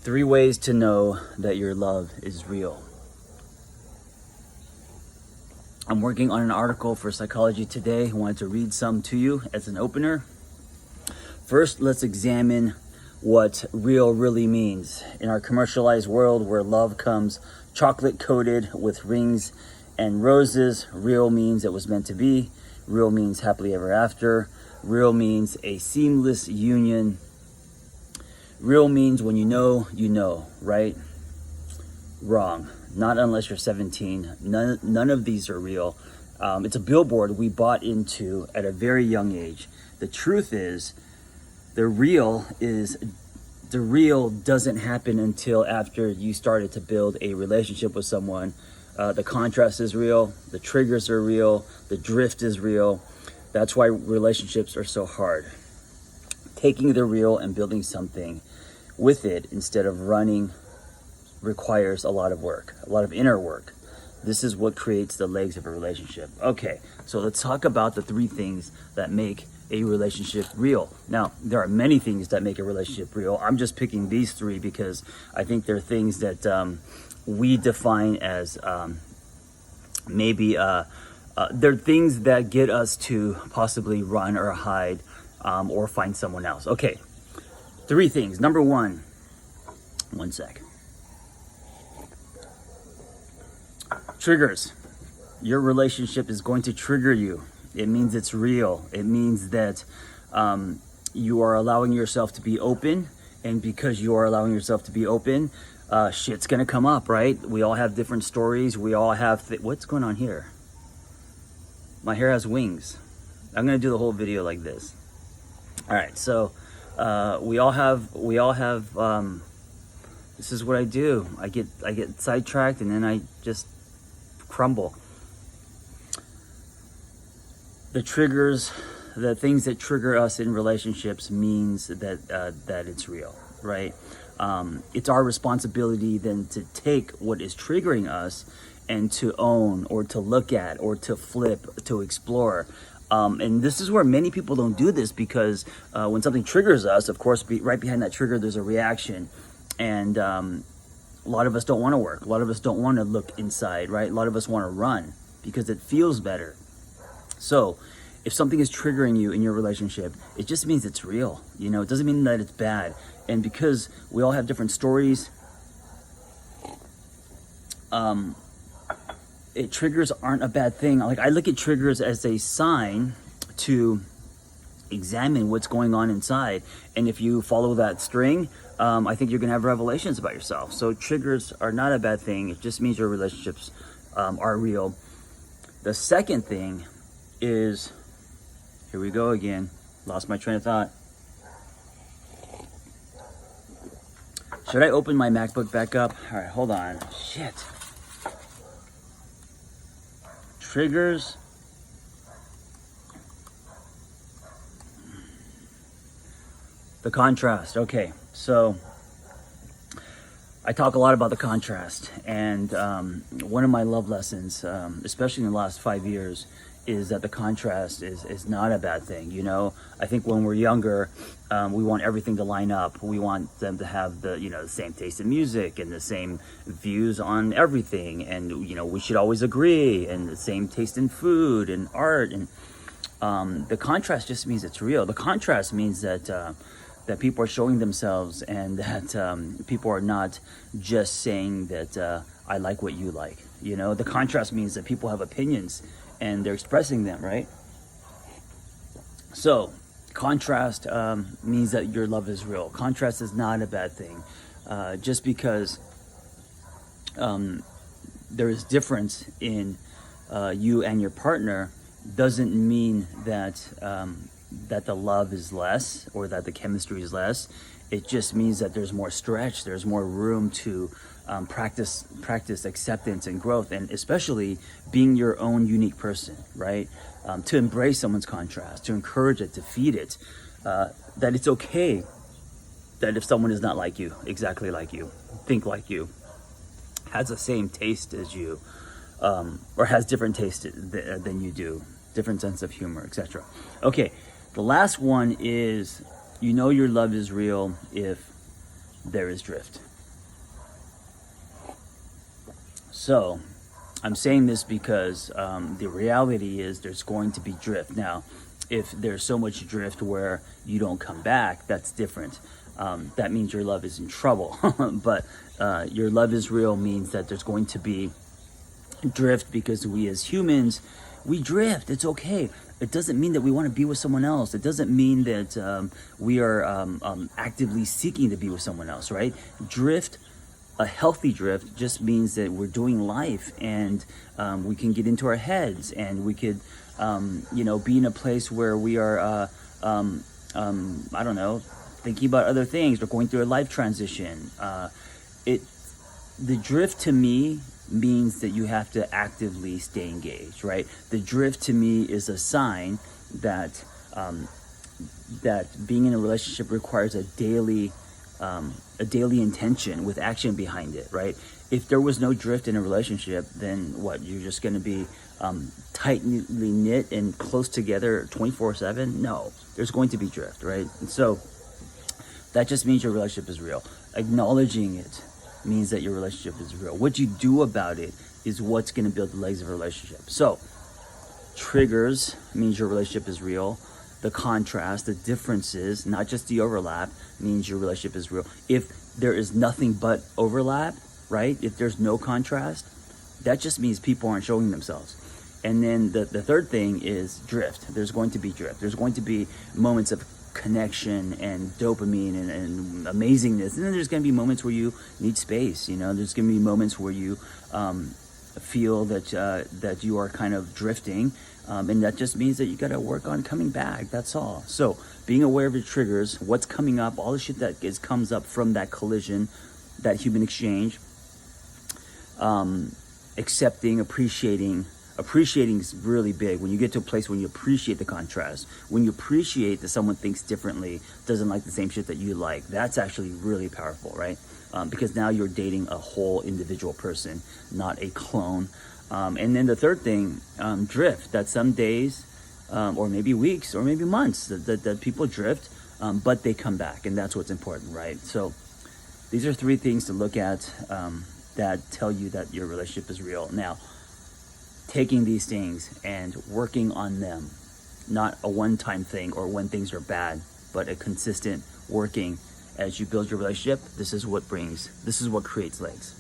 3 ways to know that your love is real. I'm working on an article for Psychology Today. I wanted to read some to you as an opener. First, let's examine what real really means. In our commercialized world where love comes chocolate coated with rings and roses, real means it was meant to be. Real means happily ever after. Real means a seamless union. Real means when you know, right? Wrong. Not unless you're 17. None of these are real. It's a billboard we bought into at a very young age. The truth is, the real doesn't happen until after you started to build a relationship with someone. The contrast is real. The triggers are real. The drift is real. That's why relationships are so hard. Taking the real and building something with it instead of running requires a lot of work, a lot of inner work. This is what creates the legs of a relationship. Okay, so let's talk about the 3 things that make a relationship real. Now, there are many things that make a relationship real. I'm just picking these 3 because I think they're things that we define as they're things that get us to possibly run or hide or find someone else. Okay, 3 things. Number 1, one sec. Triggers. Your relationship is going to trigger you. It means it's real. It means that you are allowing yourself to be open. And because you are allowing yourself to be open, shit's gonna come up, right? We all have different stories. We all have... What's going on here? My hair has wings. I'm gonna do the whole video like this. All right, so we all have this is what I do. I get sidetracked and then I just crumble. The triggers, the things that trigger us in relationships means that it's real, right? It's our responsibility then to take what is triggering us and to own or to look at or to flip, to explore. And this is where many people don't do this because when something triggers us, of course, right behind that trigger, there's a reaction. And a lot of us don't want to work. A lot of us don't want to look inside, right? A lot of us want to run because it feels better. So if something is triggering you in your relationship, it just means it's real. You know, it doesn't mean that it's bad. And because we all have different stories, triggers aren't a bad thing. Like, I look at triggers as a sign to examine what's going on inside. And if you follow that string, I think you're gonna have revelations about yourself. So triggers are not a bad thing. It just means your relationships are real. The second thing is, here we go again. Lost my train of thought. Should I open my MacBook back up? All right, hold on. Shit. Triggers. The contrast. Okay, so I talk a lot about the contrast, and one of my love lessons, especially in the last 5 years, is that the contrast is not a bad thing. You know, I think when we're younger, we want everything to line up. We want them to have the same taste in music and the same views on everything, and we should always agree, and the same taste in food and art. And the contrast just means it's real. The contrast means that people are showing themselves, and that people are not just saying that I like what you like. The contrast means that people have opinions and they're expressing them, right? So contrast means that your love is real. Contrast is not a bad thing. Just because there is difference in you and your partner doesn't mean that that the love is less or that the chemistry is less. It just means that there's more stretch, there's more room to practice acceptance and growth, and especially being your own unique person, right? To embrace someone's contrast, to encourage it, to feed it, that it's okay that if someone is not like you, exactly like you, think like you, has the same taste as you, or has different taste than you do, different sense of humor, etc. Okay, the last one is, your love is real if there is drift. So I'm saying this because the reality is there's going to be drift. Now, if there's so much drift where you don't come back, that's different. That means your love is in trouble. But your love is real means that there's going to be drift, because we as humans, we drift. It's okay. It doesn't mean that we want to be with someone else. It doesn't mean that we are actively seeking to be with someone else, right? Drift, a healthy drift, just means that we're doing life, and we can get into our heads, and we could, be in a place where we are, I don't know, thinking about other things. We're going through a life transition. The drift to me means that you have to actively stay engaged, right? The drift to me is a sign that that being in a relationship requires a daily intention with action behind it, right? If there was no drift in a relationship, then what? You're just going to be tightly knit and close together 24/7? No, there's going to be drift, right? And so that just means your relationship is real. Acknowledging it means that your relationship is real. What you do about it is what's going to build the legs of a relationship. So triggers means your relationship is real. The contrast, the differences, not just the overlap, means your relationship is real. If there is nothing but overlap, right? If there's no contrast, that just means people aren't showing themselves. And then the third thing is drift. There's going to be drift. There's going to be moments of connection and dopamine and amazingness. And then there's going to be moments where you need space. There's going to be moments where you feel that you are kind of drifting. And that just means that you got to work on coming back. That's all. So being aware of your triggers, what's coming up, all the shit that comes up from that collision, that human exchange, accepting, appreciating is really big. When you get to a place when you appreciate the contrast, when you appreciate that someone thinks differently, doesn't like the same shit that you like, that's actually really powerful, right? Because now you're dating a whole individual person, not a clone. And then the third thing, drift, that some days, or maybe weeks, or maybe months, that people drift, but they come back, and that's what's important, right? So these are 3 things to look at that tell you that your relationship is real. Now, taking these things and working on them, not a one-time thing or when things are bad, but a consistent working as you build your relationship, this is what creates legs.